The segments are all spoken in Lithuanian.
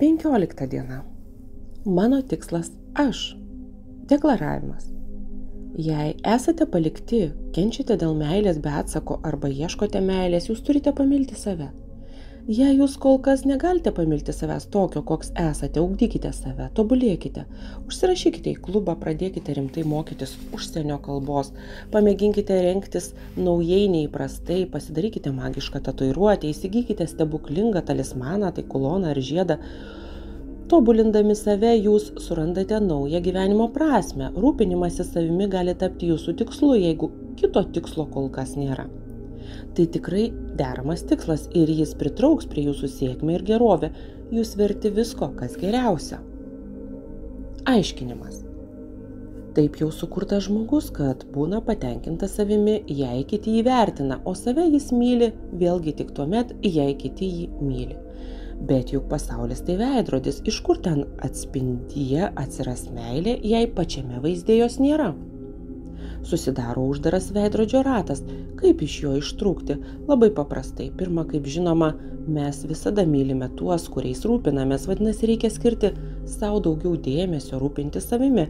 15 diena. Mano tikslas aš. Deklaravimas. Jei esate palikti, kenčiate dėl meilės be atsako arba ieškote meilės, jūs turite pamilti save. Jei jūs kol kas negalite pamilti savęs tokio, koks esate, ugdykite save, tobulėkite, užsirašykite į klubą, pradėkite rimtai mokytis užsienio kalbos, pamėginkite rengtis naujai neįprastai, pasidarykite magišką tatuiruotę, įsigykite stebuklingą talismaną, tai kuloną ar žiedą. Tobulindami save jūs surandate naują gyvenimo prasmę. Rūpinimasis savimi gali tapti jūsų tikslu, jeigu kito tikslo kol kas nėra. Tai tikrai deramas tikslas ir jis pritrauks prie jūsų sėkmę ir gerovę. Jūs verti visko, kas geriausia. Aiškinimas. Taip jau sukurtas žmogus, kad būna patenkintas savimi, jei kiti jį vertina, o save jis myli vėlgi tik tuomet, jei kiti jį myli. Bet juk pasaulis tai veidrodis, iš kur ten atspindyje atsiras meilė, jei pačiame vaizde jos nėra. Susidaro uždaras veidrodžio ratas. Kaip iš jo ištrūkti? Labai paprastai. Pirma, kaip žinoma, mes visada mylime tuos, kuriais rūpinamės, vadinasi, reikia skirti savo daugiau dėmesio, rūpinti savimi.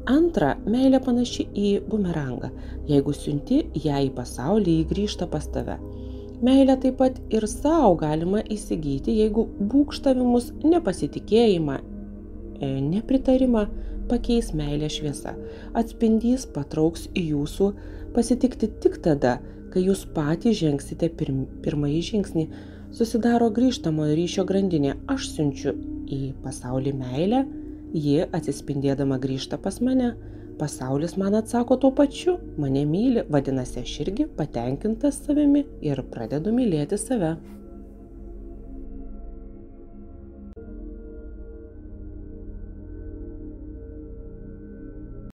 Antra, meilė panaši į bumerangą. Jeigu siunti ją į pasaulį, ji grįžta pas tave. Meilę taip pat ir savo galima įsigyti, jeigu būgštavimus, nepasitikėjimą, nepritarimą pakeis meilė šviesa. Atspindys patrauks į jūsų pasitikti tik tada, kai jūs patys žengsite pirmąjį žingsnį. Susidaro grįžtamojo ryšio grandinė. Aš siunčiu į pasaulį meilę, ji atsispindėdama grįžta pas mane. Pasaulis man atsako tuo pačiu, mane myli, vadinasi, aš irgi patenkintas savimi ir pradedu mylėti save.